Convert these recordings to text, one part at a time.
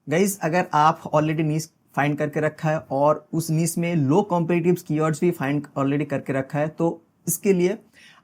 Guys अगर आप already नीश find करके रखा है और उस नीश में लो कॉम्पिटिटिव कीवर्ड्स भी फाइंड ऑलरेडी करके रखा है, तो इसके लिए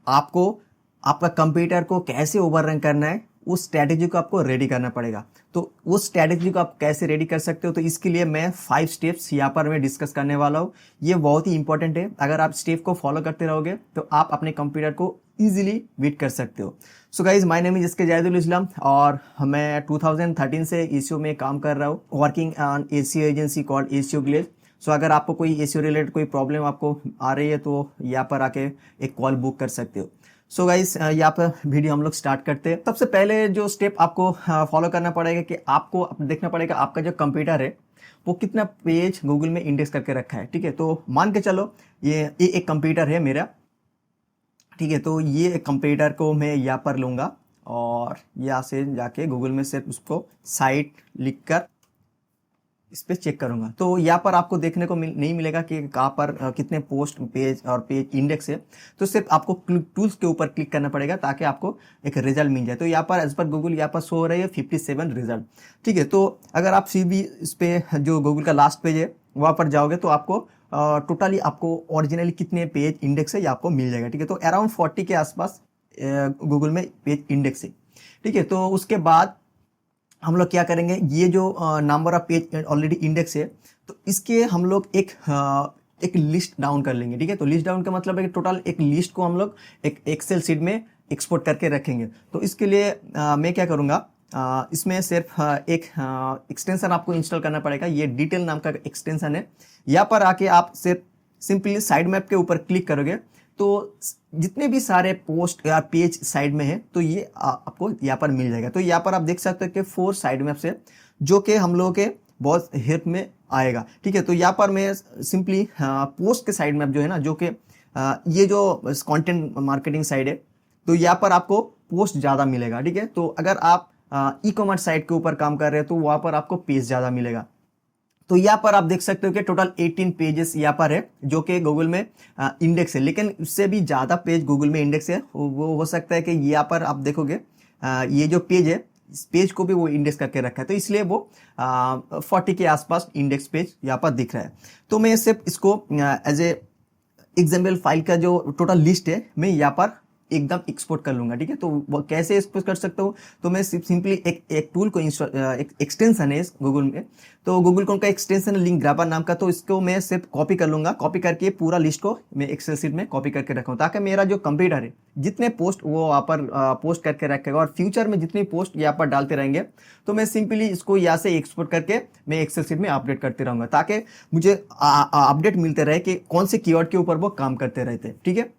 आपको आपका कंप्यूटर को कैसे ओवर रैंक करना है उस स्ट्रैटेजी को आपको रेडी करना पड़ेगा। तो उस स्ट्रैटेजी को आप कैसे रेडी कर सकते हो, तो इसके लिए मैं 5 स्टेप्स यहाँ पर मैं डिस्कस करने वाला हूँ। ये बहुत ही इंपॉर्टेंट है। अगर आप स्टेप को फॉलो करते रहोगे तो आप अपने कंप्यूटर को इजीली बीट कर सकते हो। So guys, my name is SK Zahidul Islam और मैं 2013 से एसीओ में काम कर रहा हूँ, working on ACO agency called ACO glaze. So अगर आपको कोई एसीओ रिलेटेड कोई प्रॉब्लम आपको आ रही है तो यहाँ पर आके एक कॉल बुक कर सकते हो। सो गाइस, यहाँ पर वीडियो हम लोग स्टार्ट करते हैं। सबसे पहले जो स्टेप आपको फॉलो करना पड़ेगा कि आपको देखना पड़ेगा आपका जो कंप्यूटर है वो कितना पेज गूगल में इंडेक्स करके रखा है। ठीक है, तो मान के चलो ये एक कंप्यूटर है मेरा। ठीक है, तो ये कंप्यूटर को मैं यहाँ पर लूँगा और यहाँ से जाके गूगल में सिर्फ उसको साइट लिख कर इस पे चेक करूंगा। तो यहाँ पर आपको देखने को नहीं मिलेगा कि कहाँ पर कितने पोस्ट पेज और पेज इंडेक्स है। तो सिर्फ आपको टूल्स के ऊपर क्लिक करना पड़ेगा ताकि आपको एक रिजल्ट मिल जाए। तो यहाँ पर एज पर गूगल यहाँ पर शो हो रही है 57 रिजल्ट। ठीक है, तो अगर आप सीधी इस पे जो गूगल का लास्ट पेज है वहाँ पर जाओगे तो आपको टोटली आपको ओरिजिनली कितने पेज इंडेक्स है ये आपको मिल जाएगा। ठीक है, तो अराउंड 40 के आसपास गूगल में पेज इंडेक्स है। ठीक है, तो उसके बाद हम लोग क्या करेंगे, ये जो number of page already index है तो इसके हम लोग एक लिस्ट डाउन कर लेंगे। ठीक है, तो लिस्ट डाउन का मतलब है कि टोटल एक लिस्ट को हम लोग एक एक्सेल शीट में एक्सपोर्ट करके रखेंगे। तो इसके लिए मैं क्या करूँगा, इसमें सिर्फ एक एक्सटेंशन आपको इंस्टॉल करना पड़ेगा। ये डिटेल नाम का एक्सटेंशन है। यहाँ पर आके आप सिर्फ सिंपली साइड मैप के ऊपर क्लिक करोगे तो जितने भी सारे पोस्ट या पेज साइड में है तो ये आपको यहाँ पर मिल जाएगा। तो यहाँ पर आप देख सकते हो कि 4 साइड मैप्स है जो कि हम लोगों के बहुत हेल्प में आएगा। ठीक है, तो यहाँ पर मैं सिंपली पोस्ट के साइड मैप जो है ना, जो कि ये जो कंटेंट मार्केटिंग साइड है, तो यहाँ पर आपको पोस्ट ज़्यादा मिलेगा। ठीक है, तो अगर आप ई कॉमर्स साइट के ऊपर काम कर रहे हो तो वहाँ पर आपको पेज ज़्यादा मिलेगा। तो यहाँ पर आप देख सकते हो कि टोटल 18 पेजेस यहाँ पर है जो कि गूगल में इंडेक्स है, लेकिन उससे भी ज़्यादा पेज गूगल में इंडेक्स है। वो हो सकता है कि यहाँ पर आप देखोगे ये जो पेज है इस पेज को भी वो इंडेक्स करके रखा है, तो इसलिए वो 40 के आसपास इंडेक्स पेज यहाँ पर दिख रहा है। तो मैं सिर्फ इसको एज ए एग्जाम्पल फाइल का जो टोटल लिस्ट है मैं यहाँ पर एकदम एक्सपोर्ट कर लूंगा। ठीक है, तो वो कैसे एक्सपोर्ट कर सकता हूँ, तो मैं सिंपली एक टूल को एक एक्सटेंशन है इस गूगल में, तो गूगल का एक्सटेंशन लिंक ग्रैबर नाम का, तो इसको मैं सिर्फ कॉपी कर लूंगा। कॉपी करके पूरा लिस्ट को मैं एक्सेल शीट में कॉपी करके रखूँ ताकि मेरा जो कंप्यूटर है जितने पोस्ट वो वहाँ पर पोस्ट करके रखेगा और फ्यूचर में जितनी पोस्ट यहाँ पर डालते रहेंगे तो मैं सिंपली इसको यहाँ से एक्सपोर्ट करके मैं एक्सेल शीट में अपडेट करते रहूँगा ताकि मुझे अपडेट मिलते रहे कि कौन से कीवर्ड के ऊपर वो काम करते रहते। ठीक है,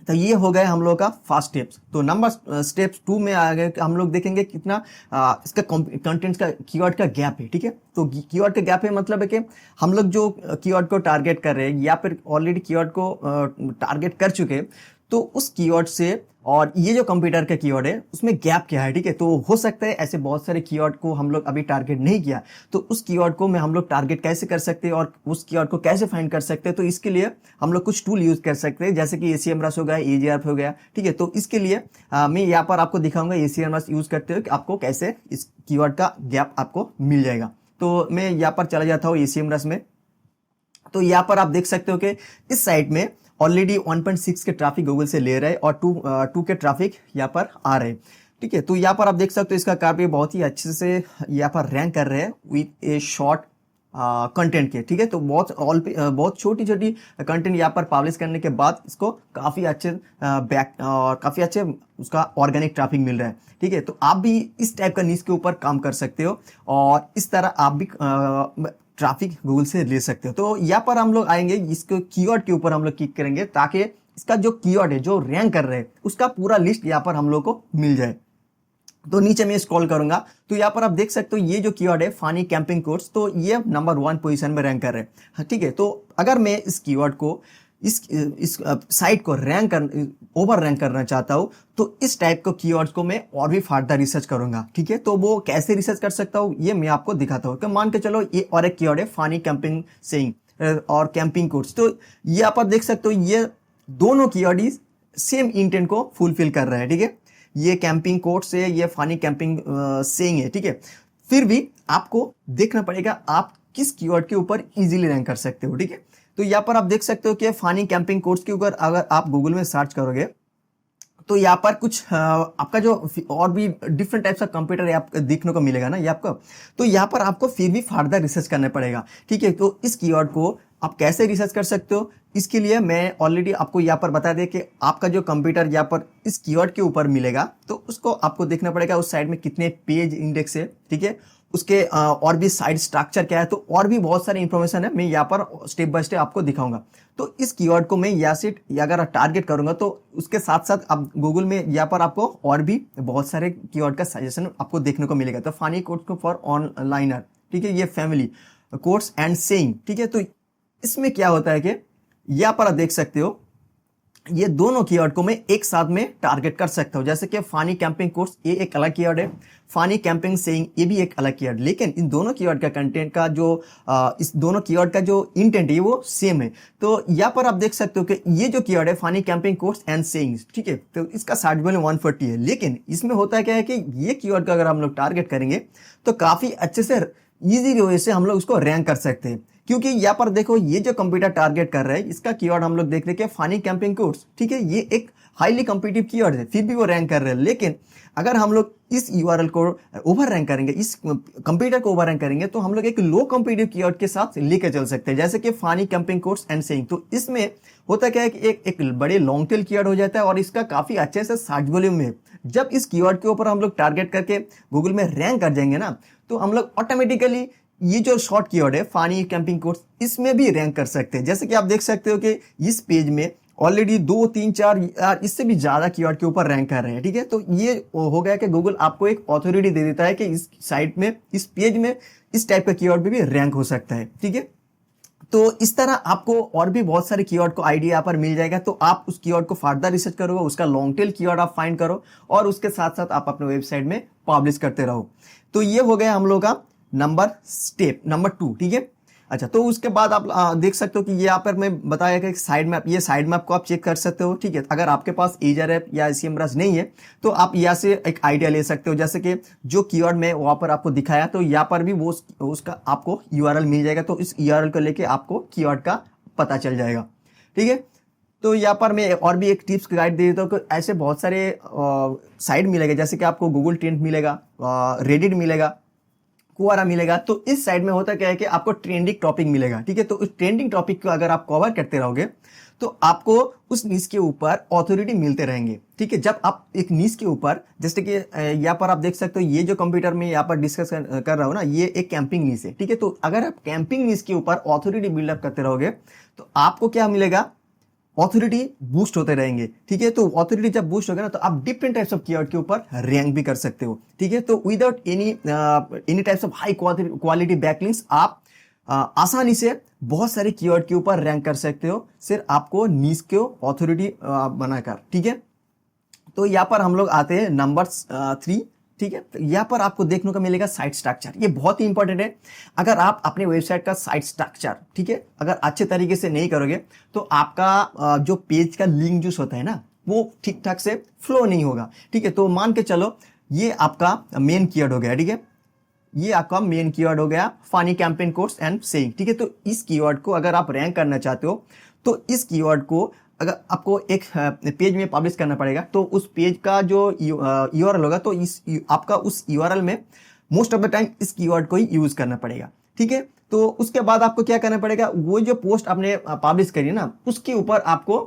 तो ये हो गया हम लोग का फर्स्ट स्टेप्स। तो नंबर स्टेप्स 2 में आ गए हम लोग देखेंगे कितना इसका कंटेंट का कीवर्ड का गैप है। ठीक है, तो कीवर्ड का गैप है मतलब है कि हम लोग जो कीवर्ड को टारगेट कर रहे हैं या फिर ऑलरेडी कीवर्ड को टारगेट कर चुके हैं तो उस कीवर्ड से और ये जो कंप्यूटर का कीवर्ड है उसमें गैप क्या है। ठीक है, तो हो सकता है ऐसे बहुत सारे कीवर्ड को हम लोग अभी टारगेट नहीं किया, तो उस कीवर्ड को मैं हम लोग टारगेट कैसे कर सकते हैं और उस कीवर्ड को कैसे फाइंड कर सकते हैं। तो इसके लिए हम लोग कुछ टूल यूज कर सकते हैं जैसे कि एसीएमआरएस हो गया, एजीआरएफ हो गया। ठीक है, तो इसके लिए मैं यहाँ पर आपको दिखाऊंगा एसीएमआरएस यूज करते हुए आपको कैसे इस कीवर्ड का गैप आपको मिल जाएगा। तो मैं यहाँ पर चला जाता हूँ एसीएमआरएस में। तो यहाँ पर आप देख सकते हो कि इस साइट में ऑलरेडी 1.6 के ट्रैफिक गूगल से ले रहे हैं और 2 के ट्रैफिक यहाँ पर आ रहे हैं। ठीक है, तो यहाँ पर आप देख सकते हो इसका काफी बहुत ही अच्छे से यहाँ पर रैंक कर रहे हैं विथ ए शॉर्ट कंटेंट के। ठीक है, तो बहुत छोटी छोटी कंटेंट यहाँ पर पब्लिश करने के बाद इसको काफी अच्छे काफी अच्छे उसका ऑर्गेनिक ट्रैफिक मिल रहा है। ठीक है, तो आप भी इस टाइप का नीश के ऊपर काम कर सकते हो और इस तरह आप भी ट्रैफिक गूगल से ले सकते हो। तो यहाँ पर हम लोग आएंगे, इसको कीवर्ड के ऊपर हम लोग क्लिक करेंगे ताकि इसका जो कीवर्ड है जो रैंक कर रहे हैं उसका पूरा लिस्ट यहाँ पर हम लोग को मिल जाए। तो नीचे मैं स्क्रॉल करूंगा तो यहाँ पर आप देख सकते हो ये जो कीवर्ड है फनी कैंपिंग कोर्स, तो ये नंबर 1 पोजीशन में रैंक कर रहे हैं। ठीक है, तो अगर मैं इस कीवर्ड को इस साइट को ओवर रैंक करना चाहता हूँ तो इस टाइप के कीवर्ड्स को मैं और भी फर्दर रिसर्च करूंगा। ठीक है, तो वो कैसे रिसर्च कर सकता हूँ ये मैं आपको दिखाता हूँ। तो मान के चलो ये और एक कीवर्ड है फनी कैंपिंग सेइंग और कैंपिंग कोर्स, तो ये आप देख सकते हो ये दोनों कीवर्ड सेम इंटेंट को फुलफिल कर रहे हैं। ठीक है, ये कैंपिंग कोर्स है, ये फनी कैंपिंग सेइंग है। ठीक है, फिर भी आपको देखना पड़ेगा आप किस कीवर्ड के ऊपर इजीली रैंक कर सकते हो, ठीक है। तो यहाँ पर आप देख सकते हो कि फनी कैंपिंग कोर्स के ऊपर अगर आप गूगल में सर्च करोगे तो यहाँ पर कुछ आपका जो और भी डिफरेंट टाइप्स का कंप्यूटर ऐप देखने को मिलेगा ना ये आपको। तो यहाँ पर आपको फिर भी फर्दर रिसर्च करना पड़ेगा, ठीक है। तो इस कीवर्ड को आप कैसे रिसर्च कर सकते हो, इसके लिए मैं ऑलरेडी आपको यहाँ पर बता दें कि आपका जो कंप्यूटर यहाँ पर इस कीवर्ड के ऊपर मिलेगा तो उसको आपको देखना पड़ेगा उस साइड में कितने पेज इंडेक्स है, ठीक है। उसके और भी साइड स्ट्रक्चर क्या है, तो और भी बहुत सारी इंफॉर्मेशन है, मैं यहाँ पर स्टेप बाय स्टेप आपको दिखाऊंगा। तो इस कीवर्ड को मैं यहाँ से अगर टारगेट करूंगा तो उसके साथ साथ आप गूगल में यहाँ पर आपको और भी बहुत सारे कीवर्ड का सजेशन आपको देखने को मिलेगा। तो फनी कोर्स फॉर ऑनलाइनर, ठीक है, ये फैमिली कोर्स एंड सेइंग, ठीक है। तो इसमें क्या होता है कि यहाँ पर आप देख सकते हो ये दोनों कीवर्ड को मैं एक साथ में टारगेट कर सकता हूं। जैसे कि फानी कैंपिंग कोर्स ये एक अलग कीवर्ड है, फानी कैंपिंग सेइंग ये भी एक अलग कीवर्ड, लेकिन इन दोनों कीवर्ड का कंटेंट का जो इस दोनों कीवर्ड का जो इंटेंट है वो सेम है। तो यहाँ पर आप देख सकते हो कि ये जो कीवर्ड है Fani camping course and saying, ठीक है, तो इसका सर्च वैल्यू 140 है। लेकिन इसमें होता क्या है कि ये कीवर्ड का अगर हम लोग टारगेट करेंगे तो काफी अच्छे से इजी वे से हम लोग उसको रैंक कर सकते हैं। क्योंकि यहाँ पर देखो ये जो कंप्यूटर टारगेट कर रहा है इसका कीवर्ड हम लोग देख रहे हैं फनी कैंपिंग कोर्स, ठीक है, ये एक हाईली कॉम्पिटिटिव कीवर्ड है, फिर भी वो रैंक कर रहे हैं। लेकिन अगर हम लोग इस यूआरएल को ओवर रैंक करेंगे, इस कंप्यूटर को ओवर रैंक करेंगे तो हम लोग एक लो कॉम्पिटिटिव कीवर्ड के साथ लेके चल सकते हैं, जैसे कि Fani camping course and saying. तो इसमें होता क्या है कि एक बड़े लॉन्ग टेल कीवर्ड हो जाता है और इसका काफी अच्छे से सर्च वॉल्यूम में। जब इस कीवर्ड के ऊपर हम लोग टारगेट करके गूगल में रैंक कर जाएंगे ना तो हम लोग ऑटोमेटिकली ये जो शॉर्ट कीवर्ड है फानी कैंपिंग कोर्स इसमें भी रैंक कर सकते हैं। जैसे कि आप देख सकते हो कि इस पेज में ऑलरेडी 2, 3, 4 इससे भी ज्यादा कीवर्ड के ऊपर रैंक कर रहे हैं, ठीक है। तो ये हो गया कि गूगल आपको एक अथॉरिटी दे देता है कि इस साइट में, इस पेज में इस टाइप का कीवर्ड भी रैंक हो सकता है, ठीक है। तो इस तरह आपको और भी बहुत सारे कीवर्ड को आइडिया यहाँ पर मिल जाएगा। तो आप उस कीवर्ड को फर्दर रिसर्च करोगे, उसका लॉन्ग टेल कीवर्ड आप फाइंड करो और उसके साथ साथ आप अपने वेबसाइट में पब्लिश करते रहो। तो ये हो गया हम लोग का स्टेप नंबर 2, ठीक है। अच्छा, तो उसके बाद आप देख सकते हो कि ये यहाँ पर मैं बताया कि साइड मैप, ये साइड मैप को आप चेक कर सकते हो, ठीक है। अगर आपके पास एजर ऐप या SEMrush नहीं है तो आप यहाँ से एक आइडिया ले सकते हो। जैसे कि जो कीवर्ड मैं वहां पर आपको दिखाया तो यहाँ पर भी वो उसका आपको URL मिल जाएगा। तो इस URL को लेके आपको कीवर्ड का पता चल जाएगा, ठीक है। तो यहाँ पर मैं और भी एक टिप्स गाइड दे देता हूँ कि ऐसे बहुत सारे साइट मिलेगा, जैसे कि आपको गूगल ट्रेंड मिलेगा, रेडिट मिलेगा, कुआरा मिलेगा। तो इस साइड में होता क्या है कि आपको ट्रेंडिंग टॉपिक मिलेगा, ठीक है। तो उस ट्रेंडिंग टॉपिक को अगर आप कवर करते रहोगे तो आपको उस नीच के ऊपर अथॉरिटी मिलते रहेंगे, ठीक है। जब आप एक नीच के ऊपर, जैसे कि यहाँ पर आप देख सकते हो ये जो कंप्यूटर में यहाँ पर डिस्कस कर रहा हूँ ना, ये एक कैंपिंग नीच है, ठीक है। तो अगर आप कैंपिंग नीच के ऊपर अथॉरिटी बिल्डअप करते रहोगे तो आपको क्या मिलेगा, ऑथोरिटी बूस्ट होते रहेंगे, ठीक है। तो ऑथोरिटी जब बूस्ट होगा ना तो आप डिफरेंट टाइप्स ऑफ कीवर्ड के ऊपर रैंक भी कर सकते हो, ठीक है। तो without any types of high quality backlinks आप आसानी से बहुत सारे कीवर्ड के ऊपर रैंक कर सकते हो, सिर्फ आपको नीश को ऑथोरिटी बनाकर, ठीक है। तो यहाँ पर हम लोग आते हैं नंबर 3, ठीक है। तो यहाँ पर आपको देखने को मिलेगा साइट स्ट्रक्चर, ये बहुत ही इंपॉर्टेंट है। अगर आप अपने वेबसाइट का साइट स्ट्रक्चर, ठीक है, अगर अच्छे तरीके से नहीं करोगे तो आपका जो पेज का लिंक जूस होता है ना वो ठीक ठाक से फ्लो नहीं होगा, ठीक है। तो मान के चलो ये आपका मेन कीवर्ड हो गया, ठीक है, ये आपका मेन कीवर्ड हो गया funny campaign course and saying, ठीक है। तो इस कीवर्ड को अगर आप रैंक करना चाहते हो तो इस कीवर्ड को अगर आपको एक पेज में पब्लिश करना पड़ेगा तो उस पेज का जो URL होगा तो इस आपका उस URL में मोस्ट ऑफ द टाइम इस कीवर्ड को ही यूज करना पड़ेगा, ठीक है। तो उसके बाद आपको क्या करना पड़ेगा, वो जो पोस्ट आपने पब्लिश करी ना उसके ऊपर आपको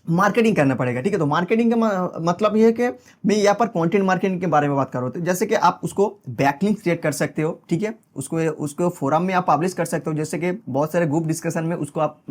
मार्केटिंग करना पड़ेगा, ठीक है। तो मार्केटिंग का मतलब ये है कि मैं यहाँ पर कंटेंट मार्केटिंग के बारे में बात कर रहा हूँ। जैसे कि आप उसको बैकलिंक क्रिएट कर सकते हो, ठीक है, उसको फोरम में आप पब्लिश कर सकते हो, जैसे कि बहुत सारे ग्रुप डिस्कशन में उसको आप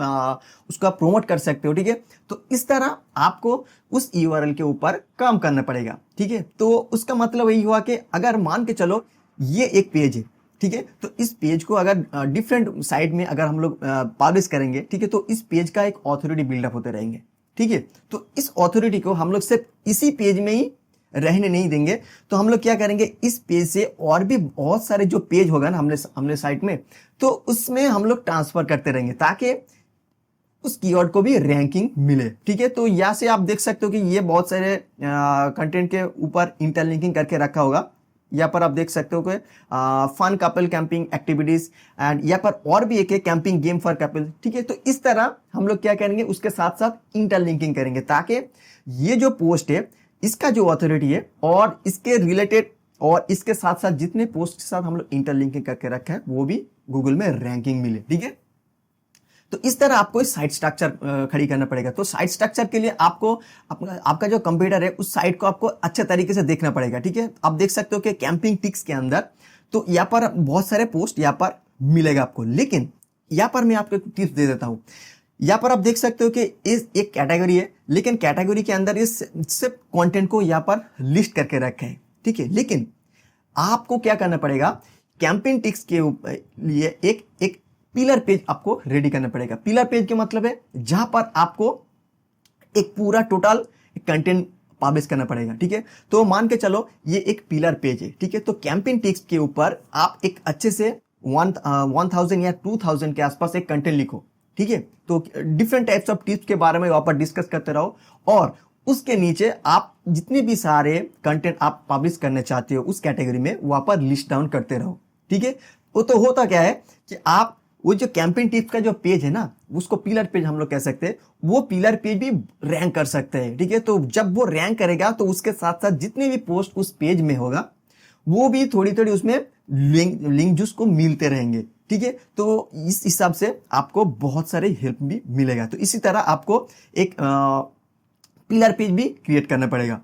प्रोमोट कर सकते हो, ठीक है। तो इस तरह आपको उस URL के ऊपर काम करना पड़ेगा, ठीक है। तो उसका मतलब यही हुआ कि अगर मान के चलो ये एक पेज है, ठीक है, तो इस पेज को अगर डिफरेंट साइट में अगर हम लोग पब्लिश करेंगे, ठीक है, तो इस पेज का एक ऑथोरिटी बिल्डअप होते रहेंगे, ठीक है। तो इस ऑथोरिटी को हम लोग सिर्फ इसी पेज में ही रहने नहीं देंगे। तो हम लोग क्या करेंगे, इस पेज से और भी बहुत सारे जो पेज होगा ना हमने साइट में, तो उसमें हम लोग ट्रांसफर करते रहेंगे ताकि उस कीवर्ड को भी रैंकिंग मिले, ठीक है। तो यहाँ से आप देख सकते हो कि ये बहुत सारे कंटेंट के ऊपर इंटरलिंकिंग करके रखा होगा, यहाँ पर आप देख सकते हो कि fun couple camping activities, and यहाँ पर और भी एक है कैंपिंग गेम फॉर कपल। ठीक है, तो इस तरह हम लोग क्या करेंगे, उसके साथ साथ इंटरलिंकिंग करेंगे ताकि ये जो पोस्ट है इसका जो अथॉरिटी है और इसके रिलेटेड और इसके साथ साथ जितने पोस्ट के साथ हम लोग इंटरलिंकिंग करके रखा है वो भी गूगल में रैंकिंग मिले। ठीक है, तो इस तरह आपको इस साइट स्ट्रक्चर खड़ी करना पड़ेगा। तो साइट स्ट्रक्चर के लिए आपको आपका जो कंप्यूटर है उस साइट को आपको अच्छे तरीके से देखना पड़ेगा। ठीक है, आप देख सकते हो कि कैंपिंग टिक्स के अंदर तो यहाँ पर बहुत सारे पोस्ट यहाँ पर मिलेगा आपको, लेकिन यहाँ पर मैं आपको टिप्स दे देता हूँ। यहाँ पर आप देख सकते हो कि इस एक कैटेगरी है, लेकिन कैटेगरी के अंदर इस सिर्फ कंटेंट को यहाँ पर लिस्ट करके रखा है। ठीक है, लेकिन आपको क्या करना पड़ेगा, कैंपिंग टिक्स के लिए एक पिलर पेज आपको रेडी करना पड़ेगा। पिलर पेज के मतलब है जहां पर आपको एक पूरा टोटल कंटेंट पब्लिश करना पड़ेगा। ठीक है, तो मान के चलो ये एक पिलर पेज है। ठीक है, तो कैंपिंग टिप्स के ऊपर आप एक अच्छे से 1000 या 2000 के आसपास एक कंटेंट लिखो। ठीक है, तो डिफरेंट टाइप्स ऑफ टिप्स के बारे में वहां पर डिस्कस करते रहो और उसके नीचे आप जितने भी सारे कंटेंट आप पब्लिश करना चाहते हो उस कैटेगरी में वहां पर लिस्ट डाउन करते रहो। ठीक है, वो तो होता क्या है कि आप वो जो कैंपेन टिप्स का जो पेज है ना उसको पिलर पेज हम लोग कह सकते हैं, वो पिलर पेज भी रैंक कर सकते हैं। ठीक है, तो जब वो रैंक करेगा तो उसके साथ साथ जितने भी पोस्ट उस पेज में होगा वो भी थोड़ी थोड़ी उसमें लिंक जूस को मिलते रहेंगे। ठीक है, तो इस हिसाब से आपको बहुत सारे हेल्प भी मिलेगा। तो इसी तरह आपको एक पिलर पेज भी क्रिएट करना पड़ेगा।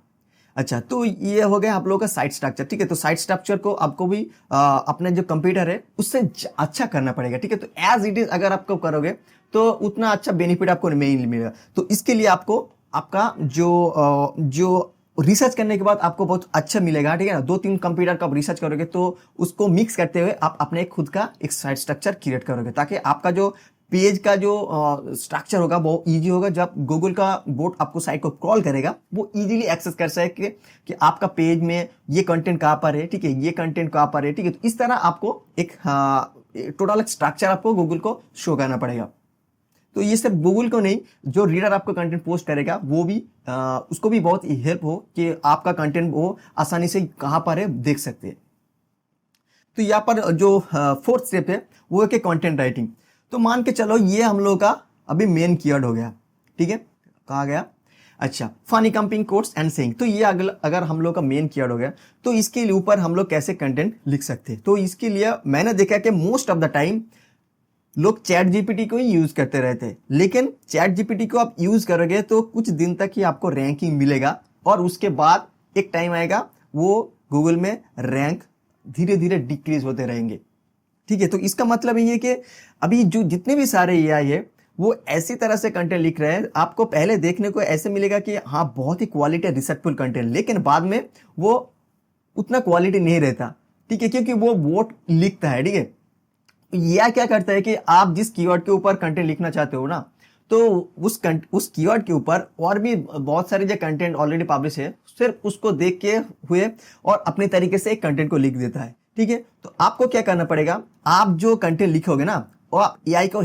अच्छा, तो ये हो गया आप लोगों का साइट स्ट्रक्चर। ठीक है, तो साइट स्ट्रक्चर को आपको भी अपने जो कंप्यूटर है उससे अच्छा करना पड़ेगा। ठीक है, तो एज इट इज अगर आपको करोगे तो उतना अच्छा बेनिफिट आपको नहीं मिलेगा। तो इसके लिए आपको आपका जो रिसर्च करने के बाद आपको बहुत अच्छा मिलेगा। ठीक है ना, 2-3 कंप्यूटर का आप रिसर्च करोगे तो उसको मिक्स करते हुए आप अपने खुद का एक साइट स्ट्रक्चर क्रिएट करोगे ताकि आपका जो पेज का जो स्ट्रक्चर होगा वो इजी होगा। जब गूगल का बोट आपको साइट को क्रॉल करेगा वो इजीली एक्सेस कर सके कि आपका पेज में ये कंटेंट कहाँ पर है। ठीक है, ये कंटेंट कहाँ पर है। ठीक है, तो इस तरह आपको एक टोटल स्ट्रक्चर आपको गूगल को शो करना पड़ेगा। तो ये सिर्फ गूगल को नहीं, जो रीडर आपको कंटेंट पोस्ट करेगा वो भी उसको भी बहुत हेल्प हो कि आपका कंटेंट वो आसानी से कहाँ पर है देख सकते हैं। तो यहाँ पर जो 4th स्टेप है वो है कि कंटेंट राइटिंग। तो मान के चलो ये हम लोग का अभी मेन कीवर्ड हो गया। ठीक है, कहा गया अच्छा funny camping quotes and saying. तो ये अगर हम लोग का मेन कीवर्ड हो गया तो इसके ऊपर हम लोग कैसे कंटेंट लिख सकते हैं। तो इसके लिए मैंने देखा कि मोस्ट ऑफ द टाइम लोग चैट जीपीटी को ही यूज करते रहते हैं, लेकिन चैट जीपीटी को आप यूज करोगे तो कुछ दिन तक ही आपको रैंकिंग मिलेगा और उसके बाद एक टाइम आएगा वो गूगल में रैंक धीरे धीरे डिक्रीज होते रहेंगे। ठीक है, तो इसका मतलब ये है कि अभी जो जितने भी सारे एआई है वो ऐसी तरह से कंटेंट लिख रहे हैं, आपको पहले देखने को ऐसे मिलेगा कि हाँ बहुत ही क्वालिटी रिसर्चफुल कंटेंट, लेकिन बाद में वो उतना क्वालिटी नहीं रहता। ठीक है, क्योंकि वो वोट लिखता है। ठीक है, यह क्या करता है कि आप जिस कीवर्ड के ऊपर कंटेंट लिखना चाहते हो ना तो उस कीवर्ड के ऊपर और भी बहुत सारे जो कंटेंट ऑलरेडी पब्लिश है सिर्फ उसको देख के हुए और अपने तरीके से एक कंटेंट को लिख देता है। ठीक है, तो आपको क्या करना पड़ेगा, आप जो कंटेंट लिखोगे ना वो आप एआई का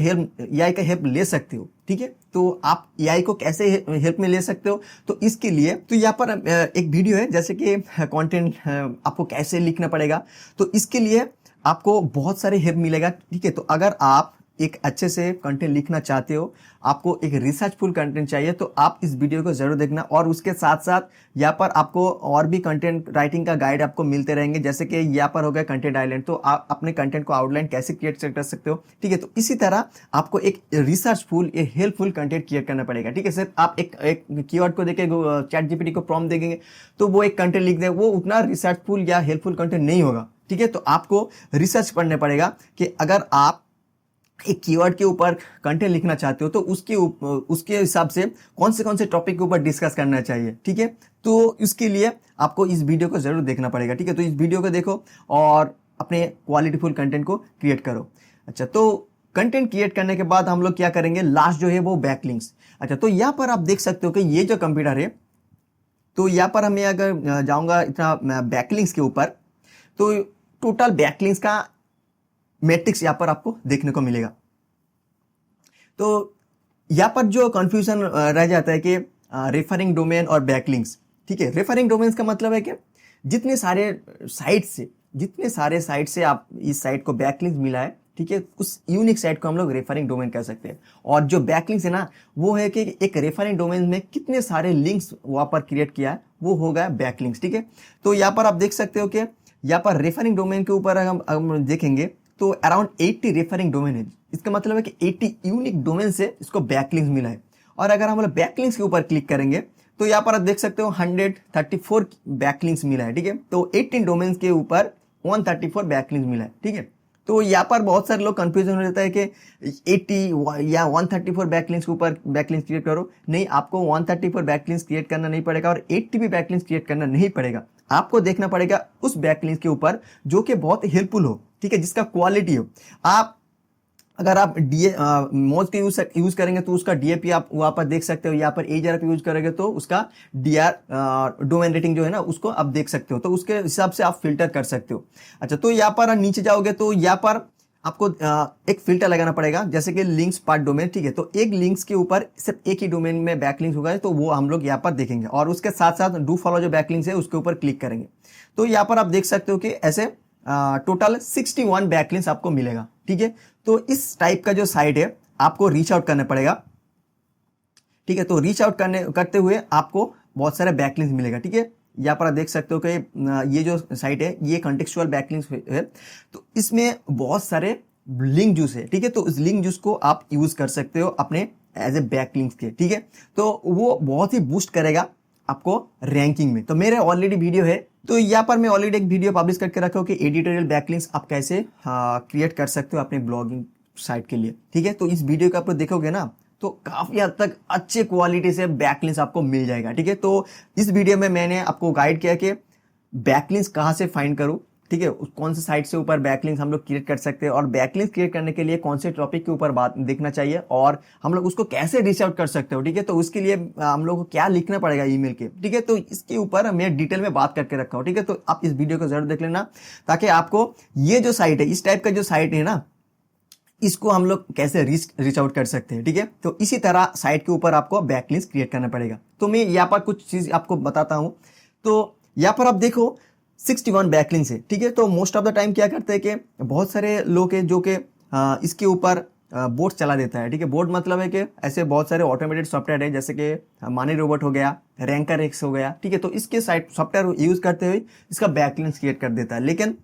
हेल्प ले सकते हो। ठीक है, तो आप एआई को कैसे हेल्प में ले सकते हो, तो इसके लिए तो यहाँ पर एक वीडियो है जैसे कि कंटेंट आपको कैसे लिखना पड़ेगा। तो इसके लिए आपको बहुत सारे हेल्प मिलेगा। ठीक है, तो अगर आप एक अच्छे से कंटेंट लिखना चाहते हो, आपको एक रिसर्चफुल कंटेंट चाहिए तो आप इस वीडियो को जरूर देखना। और उसके साथ साथ यहाँ पर आपको और भी कंटेंट राइटिंग का गाइड आपको मिलते रहेंगे, जैसे कि यहाँ पर हो गया कंटेंट आउटलाइन, तो आप अपने कंटेंट को आउटलाइन कैसे क्रिएट कर सकते हो। ठीक है, तो इसी तरह आपको एक रिसर्चफुल एक हेल्पफुल कंटेंट क्रिएट करना पड़ेगा। ठीक है, सिर्फ आप एक कीवर्ड को देके चैट जीपीटी को प्रॉम्प्ट देंगे तो वो एक कंटेंट लिख दे, वो उतना रिसर्चफुल या हेल्पफुल कंटेंट नहीं होगा। ठीक है, तो आपको रिसर्च पढ़ना पड़ेगा कि अगर आप एक कीवर्ड के ऊपर कंटेंट लिखना चाहते हो तो उसके हिसाब से कौन से टॉपिक के ऊपर डिस्कस करना चाहिए। ठीक है, तो इसके लिए आपको इस वीडियो को जरूर देखना पड़ेगा। ठीक है, तो इस वीडियो को देखो और अपने क्वालिटीफुल कंटेंट को क्रिएट करो। अच्छा, तो कंटेंट क्रिएट करने के बाद हम लोग क्या करेंगे, लास्ट जो है वो बैकलिंक्स। अच्छा, तो यहाँ पर आप देख सकते हो कि ये जो कंप्यूटर है तो यहाँ पर मैं अगर जाऊंगा इतना बैकलिंक्स के ऊपर तो टोटल बैकलिंक्स का मैट्रिक्स यहाँ पर आपको देखने को मिलेगा। तो यहाँ पर जो कंफ्यूजन रह जाता है कि रेफरिंग डोमेन और बैकलिंक्स। ठीक है, रेफरिंग डोमेन्स का मतलब है कि जितने सारे साइट से आप इस साइट को बैकलिंक्स मिला है, ठीक है, उस यूनिक साइट को हम लोग रेफरिंग डोमेन कह सकते हैं। और जो बैकलिंक्स है ना, वो है कि एक रेफरिंग डोमेन में कितने सारे लिंक्स वहां पर क्रिएट किया है, वो होगा बैकलिंक्स, ठीक है। तो यहाँ पर आप देख सकते हो कि यहाँ पर रेफरिंग डोमेन के ऊपर हम देखेंगे तो अराउंड 80 रेफरिंग डोमेन है। इसका मतलब है कि 80 यूनिक डोमेन से इसको बैकलिंक्स मिला है। और अगर हम लोग बैकलिंक्स के ऊपर क्लिक करेंगे तो यहाँ पर आप देख सकते हो 134 बैकलिंक्स मिला है, ठीक है। तो 18 डोमेन्स के ऊपर 134 बैकलिंक्स मिला है, ठीक है। तो यहाँ पर बहुत सारे लोग कंफ्यूजन हो जाता है कि 80 या 134 बैकलिंक्स के ऊपर बैकलिंक्स क्रिएट करो। नहीं, आपको 134 बैकलिंक्स क्रिएट करना नहीं पड़ेगा और 80 भी बैकलिंक्स क्रिएट करना नहीं पड़ेगा। आपको देखना पड़ेगा उस बैकलिंक्स के ऊपर जो कि बहुत हेल्पफुल हो, ठीक है, जिसका क्वालिटी हो। अगर आप मोज के यूज करेंगे तो उसका डीएपी आप वहां पर देख सकते हो। यहाँ पर एआरपी यूज करेंगे तो उसका डोमेन रेटिंग जो है ना, उसको आप देख सकते हो। तो उसके हिसाब से आप फिल्टर कर सकते हो। अच्छा, तो यहाँ पर नीचे जाओगे तो यहाँ पर आपको एक फिल्टर लगाना पड़ेगा, जैसे कि लिंक्स पार्ट डोमेन, ठीक है। तो एक लिंक्स के ऊपर सिर्फ एक ही डोमेन में बैकलिंक्स होगा, तो वो हम लोग यहाँ पर देखेंगे। और उसके साथ साथ डू फॉलो जो बैकलिंक्स है उसके ऊपर क्लिक करेंगे तो यहाँ पर आप देख सकते हो कि ऐसे टोटल 61 बैकलिंक्स आपको मिलेगा, ठीक है। तो इस टाइप का जो साइट है आपको रीच आउट करना पड़ेगा, ठीक है। तो रीच आउट करते हुए आपको बहुत सारे बैकलिंक्स मिलेगा, ठीक है। यहाँ पर आप देख सकते हो कि ये जो साइट है ये कॉन्टेक्चुअल बैकलिंक्स है। तो इसमें बहुत सारे लिंक जूस है, ठीक है। तो इस लिंक जूस को आप यूज कर सकते हो अपने एज ए बैकलिंक्स के, ठीक है। तो वो बहुत ही बूस्ट करेगा आपको रैंकिंग में। तो मेरे ऑलरेडी वीडियो है, तो यहाँ पर मैं ऑलरेडी एक वीडियो पब्लिश करके रखा हूँ कि एडिटोरियल बैकलिंक्स आप कैसे क्रिएट कर सकते हो अपने ब्लॉगिंग साइट के लिए, ठीक है। तो इस वीडियो को आप देखोगे ना तो काफी हद तक अच्छे क्वालिटी से बैकलिंक्स आपको मिल जाएगा, ठीक है। तो इस वीडियो में मैंने आपको गाइड किया कि बैकलिंक्स कहाँ से फाइंड करूँ, ठीक है, कौन से साइट से ऊपर बैकलिंक्स हम लोग क्रिएट कर सकते हैं और बैकलिंक्स क्रिएट करने के लिए कौन से टॉपिक के ऊपर बात देखना चाहिए और हम लोग उसको कैसे रीच आउट कर सकते हो, ठीक है। तो उसके लिए हम लोग को क्या लिखना पड़ेगा ईमेल के, ठीक है। तो इसके ऊपर मैं डिटेल में बात करके रखा हूँ, ठीक है। तो आप इस वीडियो को जरूर देख लेना ताकि आपको ये जो साइट है, इस टाइप का जो साइट है ना, इसको हम लोग कैसे रीच आउट कर सकते हैं, ठीक है। तो इसी तरह साइट के ऊपर आपको बैकलिंक्स क्रिएट करना पड़ेगा। तो मैं यहाँ पर कुछ चीज आपको बताता हूँ। तो यहाँ पर आप देखो 61 बैकलिंक्स है, ठीक है। तो मोस्ट ऑफ द टाइम क्या करते हैं कि बहुत सारे लोग हैं जो कि इसके ऊपर बोट चला देता है, ठीक है। बोट मतलब है कि ऐसे बहुत सारे ऑटोमेटेड सॉफ्टवेयर है, जैसे कि मानी रोबोट हो गया, रैंकर एक्स हो गया, ठीक है। तो इसके साइट सॉफ्टवेयर यूज करते हुए इसका बैकलिंक्स क्रिएट कर देता है। लेकिन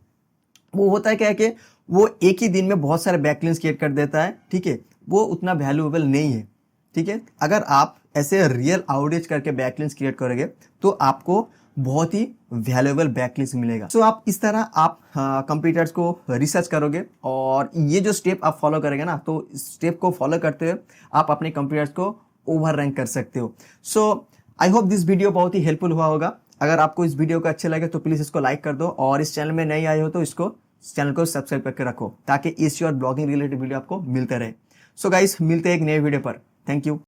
वो होता है क्या है कि वो एक ही दिन में बहुत सारे बैकलिंक्स क्रिएट कर देता है, ठीक है। वो उतना वैल्यूएबल नहीं है, ठीक है। अगर आप ऐसे रियल आउटरीच करके बैकलिंक्स क्रिएट करोगे तो आपको बहुत ही वैल्यूएबल बैकलिंक्स मिलेगा। सो आप इस तरह आप कंप्यूटर्स को रिसर्च करोगे और ये जो स्टेप आप फॉलो करेंगे ना, तो इस स्टेप को फॉलो करते हुए आप अपने कंप्यूटर्स को ओवर रैंक कर सकते हो। सो आई होप दिस वीडियो बहुत ही हेल्पफुल हुआ होगा। अगर आपको इस वीडियो को अच्छे लगे तो प्लीज इसको लाइक कर दो और इस चैनल में नए आए हो तो इसको चैनल को सब्सक्राइब करके रखो ताकि इस और ब्लॉगिंग रिलेटेड वीडियो आपको मिलते रहे। सो गाइस, मिलते हैं एक नए वीडियो पर। Thank you.